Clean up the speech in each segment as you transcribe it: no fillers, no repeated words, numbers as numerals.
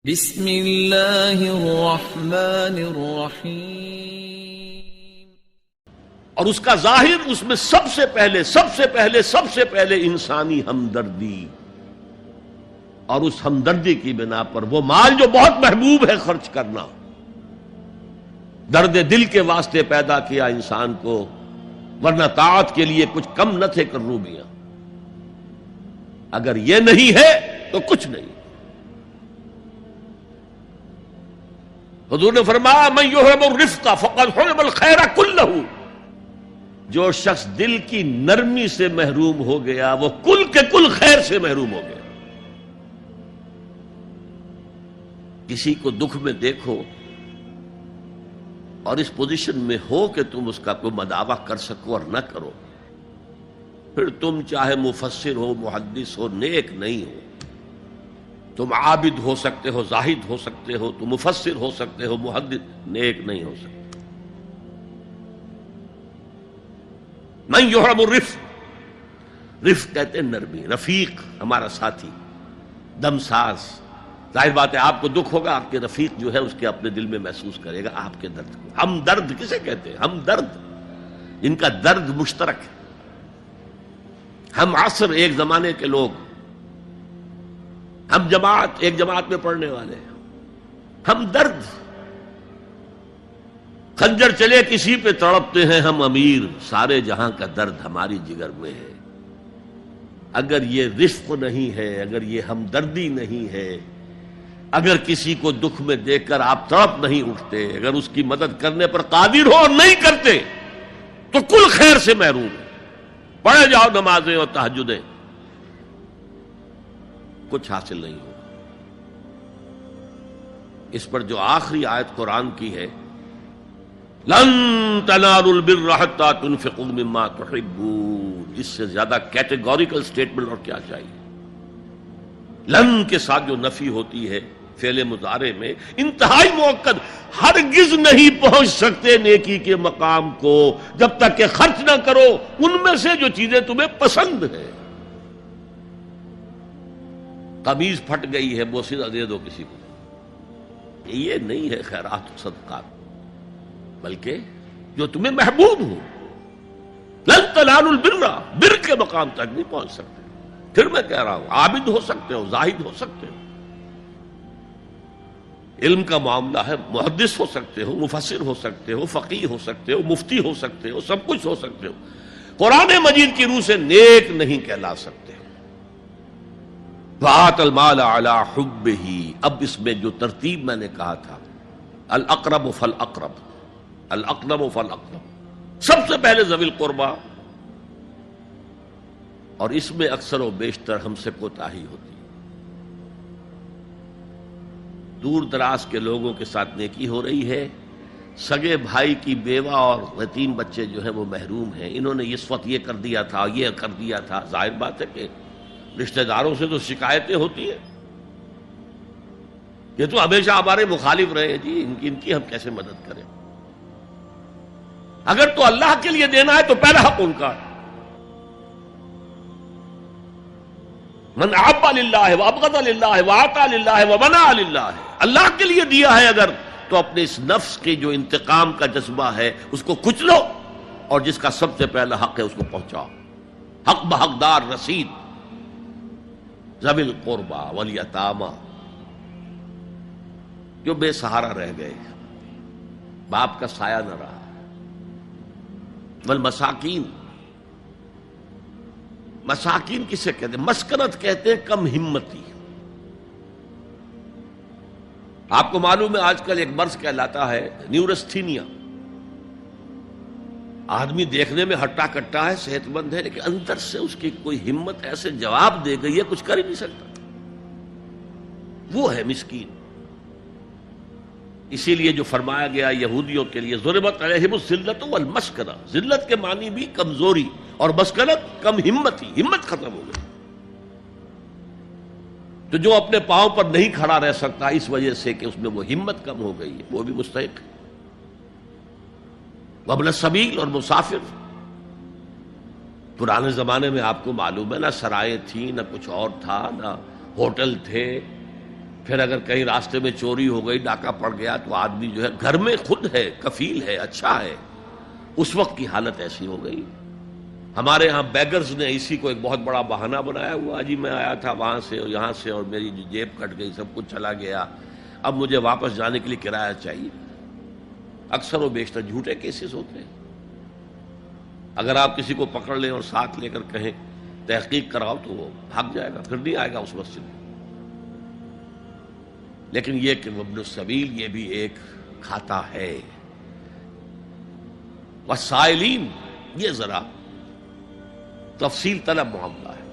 بسم اللہ الرحمن الرحیم۔ اور اس کا ظاہر، اس میں سب سے پہلے انسانی ہمدردی، اور اس ہمدردی کی بنا پر وہ مال جو بہت محبوب ہے خرچ کرنا، درد دل کے واسطے پیدا کیا انسان کو، ورنہ طاعت کے لیے کچھ کم نہ تھے کروبیاں۔ اگر یہ نہیں ہے تو کچھ نہیں۔ حضور نے فرمایا من یحرم الرفق فقد حرم الخیر کلہ، جو شخص دل کی نرمی سے محروم ہو گیا وہ کل کے کل خیر سے محروم ہو گیا۔ کسی کو دکھ میں دیکھو اور اس پوزیشن میں ہو کہ تم اس کا کوئی مداوع کر سکو اور نہ کرو، پھر تم چاہے مفسر ہو، محدث ہو، نیک نہیں ہو۔ تم عابد ہو سکتے ہو، زاہد ہو سکتے ہو، تم مفسر ہو سکتے ہو، محدث، نیک نہیں ہو سکتے۔ من یحرم الرفق، رفق کہتے ہیں نرمی، رفیق ہمارا ساتھی، دمساز۔ ظاہر بات ہے آپ کو دکھ ہوگا، آپ کے رفیق جو ہے اس کے اپنے دل میں محسوس کرے گا آپ کے درد کو۔ ہمدرد کسے کہتے ہیں؟ ہمدرد، ان کا درد مشترک ہے۔ ہم عصر، ایک زمانے کے لوگ، ہم جماعت، ایک جماعت میں پڑھنے والے، ہم درد۔ خنجر چلے کسی پہ تڑپتے ہیں ہم امیر، سارے جہاں کا درد ہماری جگر میں ہے۔ اگر یہ رفق نہیں ہے، اگر یہ ہمدردی نہیں ہے، اگر کسی کو دکھ میں دیکھ کر آپ تڑپ نہیں اٹھتے، اگر اس کی مدد کرنے پر قادر ہو اور نہیں کرتے تو کل خیر سے محروم ہے۔ پڑھے جاؤ نمازیں اور تہجدیں، کچھ حاصل نہیں ہوگا۔ اس پر جو آخری آیت قرآن کی ہے، لن تنالوا البر حتى تنفقوا مما تحبون، اس سے زیادہ کیٹیگوریکل سٹیٹمنٹ اور کیا چاہیے؟ لن کے ساتھ جو نفی ہوتی ہے فعل مضارع میں، انتہائی مؤکد، ہرگز نہیں پہنچ سکتے نیکی کے مقام کو جب تک کہ خرچ نہ کرو ان میں سے جو چیزیں تمہیں پسند ہیں۔ قمیض پھٹ گئی ہے، بوسیدہ دے دو کسی کو، یہ نہیں ہے خیرات و صدقات، بلکہ جو تمہیں محبوب ہو۔ لن تنالوا البر، بر کے مقام تک نہیں پہنچ سکتے۔ پھر میں کہہ رہا ہوں، عابد ہو سکتے ہو، زاہد ہو سکتے ہو، علم کا معاملہ ہے، محدث ہو سکتے ہو، مفسر ہو سکتے ہو، فقیہ ہو سکتے ہو، مفتی ہو سکتے ہو، سب کچھ ہو سکتے ہو، قرآن مجید کی روح سے نیک نہیں کہلا سکتے۔ وَآتَ الْمَالَ عَلَى حُبِّهِ، اب اس میں جو ترتیب میں نے کہا تھا، الْأَقْرَبُ فَالْأَقْرَبُ، الْأَقْرَبُ فَالْأَقْرَبُ، سب سے پہلے ذوی القربیٰ، اور اس میں اکثر و بیشتر ہم سے کوتاہی ہوتی ہے۔ دور دراز کے لوگوں کے ساتھ نیکی ہو رہی ہے، سگے بھائی کی بیوہ اور یتیم بچے جو ہیں وہ محروم ہیں، انہوں نے اس وقت یہ کر دیا تھا، یہ کر دیا تھا۔ ظاہر بات ہے کہ رشتہ داروں سے تو شکایتیں ہوتی ہیں، یہ تو ہمیشہ ہمارے مخالف رہے ہیں، جی ان کی ہم کیسے مدد کریں؟ اگر تو اللہ کے لیے دینا ہے تو پہلا حق ان کا ہے۔ من احب للہ وابغض للہ واعطى للہ ومنع للہ، اللہ کے لیے دیا ہے اگر تو اپنے اس نفس کے جو انتقام کا جذبہ ہے اس کو کچلو، اور جس کا سب سے پہلا حق ہے اس کو پہنچاؤ۔ حق بحقدار رسید، ذوی القربى والیتامى، جو بے سہارا رہ گئے، باپ کا سایہ نہ رہا، والمساکین، مساکین کسے کہتے ہیں؟ مسکنت کہتے ہیں کم ہمتی۔ آپ کو معلوم ہے آج کل ایک مرض کہلاتا ہے نیورستھینیا، آدمی دیکھنے میں ہٹا کٹا ہے، صحت مند ہے، لیکن اندر سے اس کی کوئی ہمت ایسے جواب دے گئی ہے کچھ کر ہی نہیں سکتا، وہ ہے مسکین۔ اسی لیے جو فرمایا گیا یہودیوں کے لیے، ضربت علیہم الذلۃ والمسکنہ، ذلت کے معنی بھی کمزوری، اور مسکنت کم ہمتی، ہمت ختم ہو گئی۔ تو جو اپنے پاؤں پر نہیں کھڑا رہ سکتا اس وجہ سے کہ اس میں وہ ہمت کم ہو گئی ہے، وہ بھی مستحق ہے۔ وابن السبیل، اور مسافر۔ پرانے زمانے میں آپ کو معلوم ہے نہ سرائیں تھیں، نہ کچھ اور تھا، نہ ہوٹل تھے، پھر اگر کہیں راستے میں چوری ہو گئی، ڈاکہ پڑ گیا، تو آدمی جو ہے گھر میں خود ہے، کفیل ہے، اچھا ہے، اس وقت کی حالت ایسی ہو گئی۔ ہمارے ہاں بیگرز نے اسی کو ایک بہت بڑا بہانہ بنایا ہوا، جی میں آیا تھا وہاں سے اور یہاں سے اور میری جیب کٹ گئی، سب کچھ چلا گیا، اب مجھے واپس جانے کے لیے کرایہ چاہیے۔ اکثر و بیشتر جھوٹے کیسز ہوتے ہیں۔ اگر آپ کسی کو پکڑ لیں اور ساتھ لے کر کہیں تحقیق کراؤ تو وہ بھاگ جائے گا، پھر نہیں آئے گا اس مسجد میں۔ لیکن یہ کہ ابن السبیل یہ بھی ایک کھاتا ہے۔ والسائلین، یہ ذرا تفصیل طلب معاملہ ہے۔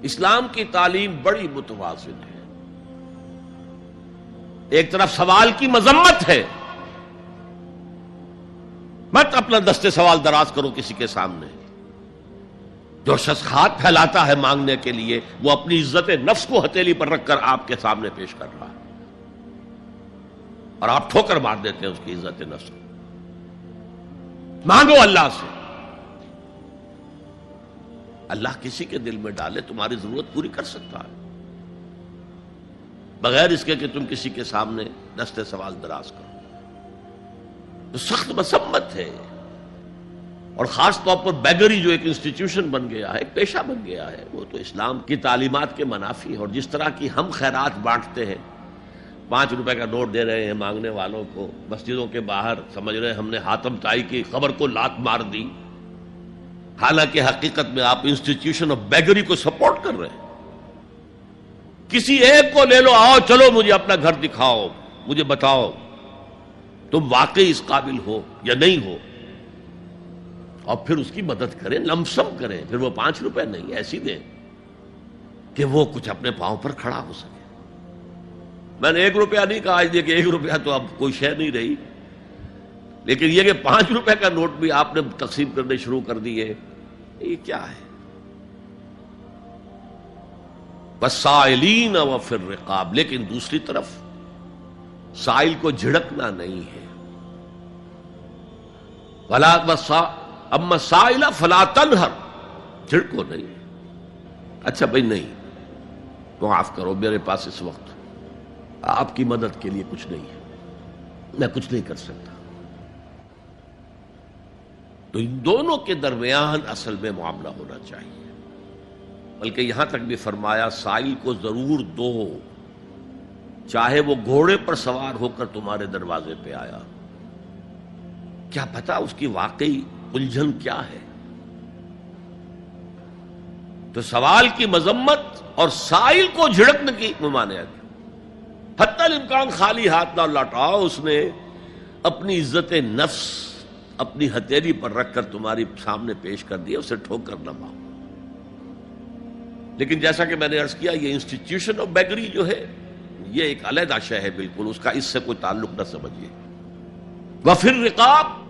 اسلام کی تعلیم بڑی متوازن ہے۔ ایک طرف سوال کی مذمت ہے، مت اپنا دستے سوال دراز کرو کسی کے سامنے۔ جو شخص ہاتھ پھیلاتا ہے مانگنے کے لیے، وہ اپنی عزت نفس کو ہتھیلی پر رکھ کر آپ کے سامنے پیش کر رہا ہے، اور آپ ٹھوکر مار دیتے ہیں اس کی عزت نفس کو۔ مانگو اللہ سے، اللہ کسی کے دل میں ڈالے تمہاری ضرورت پوری کر سکتا ہے، بغیر اس کے کہ تم کسی کے سامنے دستے سوال دراز کرو۔ تو سخت مذمت ہے، اور خاص طور پر بیگری جو ایک انسٹیٹیوشن بن گیا ہے، ایک پیشہ بن گیا ہے، وہ تو اسلام کی تعلیمات کے منافی ہے۔ اور جس طرح کی ہم خیرات بانٹتے ہیں، 5 روپے کا نوٹ دے رہے ہیں مانگنے والوں کو مسجدوں کے باہر، سمجھ رہے ہیں ہم نے حاتم طائی کی خبر کو لات مار دی، حالانکہ حقیقت میں آپ انسٹیٹیوشن آف بیگری کو سپورٹ کر رہے ہیں۔ کسی ایک کو لے لو، آؤ چلو مجھے اپنا گھر دکھاؤ، مجھے بتاؤ تم واقعی اس قابل ہو یا نہیں ہو، اور پھر اس کی مدد کریں، لمسم کریں۔ پھر وہ 5 روپے نہیں، ایسی دیں کہ وہ کچھ اپنے پاؤں پر کھڑا ہو سکے۔ میں نے 1 روپیہ نہیں کہا، آج دیکھیں 1 روپیہ تو اب کوئی شے نہیں رہی، لیکن یہ کہ 5 روپے کا نوٹ بھی آپ نے تقسیم کرنے شروع کر دیے، یہ کیا ہے؟ والسائلین وفی الرقاب، لیکن دوسری طرف سائل کو جھڑکنا نہیں ہے۔ اما السائل فلا تنہر، جھڑکو نہیں۔ اچھا بھائی نہیں، معاف کرو، میرے پاس اس وقت آپ کی مدد کے لیے کچھ نہیں ہے، میں کچھ نہیں کر سکتا۔ تو ان دونوں کے درمیان اصل میں معاملہ ہونا چاہیے، بلکہ یہاں تک بھی فرمایا سائل کو ضرور دو، چاہے وہ گھوڑے پر سوار ہو کر تمہارے دروازے پہ آیا، کیا پتا اس کی واقعی الجھن کیا ہے۔ تو سوال کی مذمت اور سائل کو جھڑکنے کی ممانعت، حتی الامکان خالی ہاتھ نہ لوٹاؤ۔ اس نے اپنی عزت نفس اپنی ہتھیلی پر رکھ کر تمہاری سامنے پیش کر دیا، اسے ٹھوکر نہ مارو۔ لیکن جیسا کہ میں نے عرض کیا، یہ انسٹیٹیوشن آف بیگری جو ہے یہ ایک علیحدہ شے ہے، بالکل اس کا اس سے کوئی تعلق نہ سمجھیے۔ وفی الرقاب،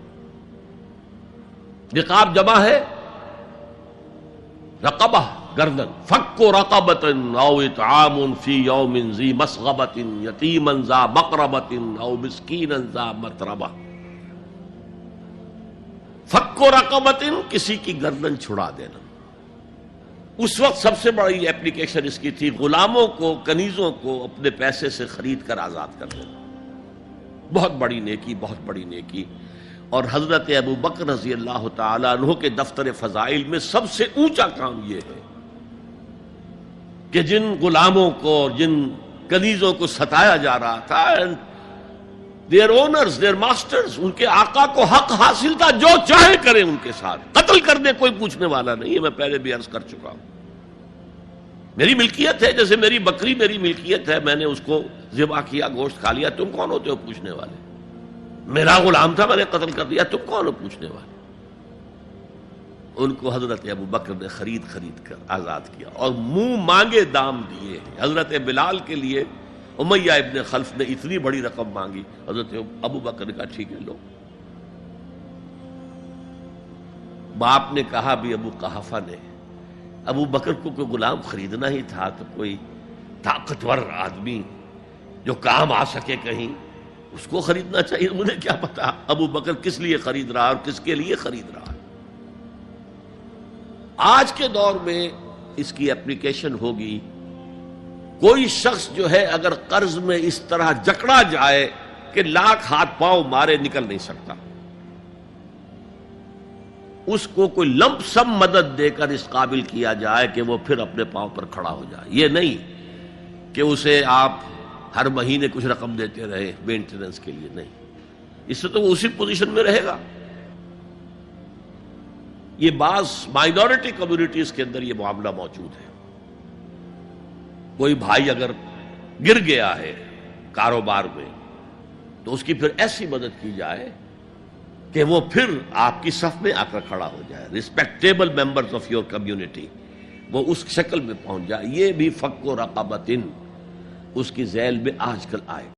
رقاب جمع ہے رقبہ، گردن۔ فک رقبۃ او اطعام فی یوم ذی مسغبۃ یتیما ذا مقربۃ او مسکینا ذا متربہ۔ فک رقبۃ، کسی کی گردن چھڑا دینا۔ اس وقت سب سے بڑی اپلیکیشن اس کی تھی غلاموں کو، کنیزوں کو اپنے پیسے سے خرید کر آزاد کر دینا۔ بہت بڑی نیکی، بہت بڑی نیکی۔ اور حضرت ابو بکر رضی اللہ تعالیٰ عنہ کے دفتر فضائل میں سب سے اونچا کام یہ ہے کہ جن غلاموں کو اور جن کنیزوں کو ستایا جا رہا تھا، دیئر اونرز، دیئر ماسٹرز، ان کے آقا کو حق حاصل تھا، جو چاہے کریں ان کے ساتھ، قتل کر دے کوئی پوچھنے والا نہیں ہے۔ میں پہلے بھی عرض کر چکا ہوں، میری ملکیت ہے، جیسے میری بکری میری ملکیت ہے، میں نے اس کو ذبح کیا، گوشت کھا لیا، تم کون ہوتے ہو پوچھنے والے؟ میرا غلام تھا، میں نے قتل کر دیا، تم کون ہو پوچھنے والے؟ ان کو حضرت ابو بکر نے خرید کر آزاد کیا اور منہ مانگے دام دیے۔ حضرت بلال کے لیے امیہ ابن خلف نے اتنی بڑی رقم مانگی، حضرت ابو بکر نے کہا ٹھیک ہے لو۔ باپ نے کہا بھی، ابو قحافہ نے، ابو بکر کو کوئی غلام خریدنا ہی تھا تو کوئی طاقتور آدمی جو کام آ سکے کہیں، اس کو خریدنا چاہیے۔ مجھے کیا پتا ابو بکر کس لیے خرید رہا اور کس کے لیے خرید رہا۔ آج کے دور میں اس کی اپلیکیشن ہوگی کوئی شخص جو ہے اگر قرض میں اس طرح جکڑا جائے کہ لاکھ ہاتھ پاؤں مارے نکل نہیں سکتا، اس کو کوئی لمپ سم مدد دے کر اس قابل کیا جائے کہ وہ پھر اپنے پاؤں پر کھڑا ہو جائے. یہ نہیں کہ اسے آپ ہر مہینے کچھ رقم دیتے رہے مینٹیننس کے لیے، نہیں، اس سے تو وہ اسی پوزیشن میں رہے گا. یہ بعض مائنورٹی کمیونٹیز کے اندر یہ معاملہ موجود ہے. کوئی بھائی اگر گر گیا ہے کاروبار میں تو اس کی پھر ایسی مدد کی جائے کہ وہ پھر آپ کی صف میں آ کر کھڑا ہو جائے. Respectable members of your community وہ اس شکل میں پہنچ جائے. یہ بھی فک و رقبۃ اس کی ذیل میں آج کل آئے.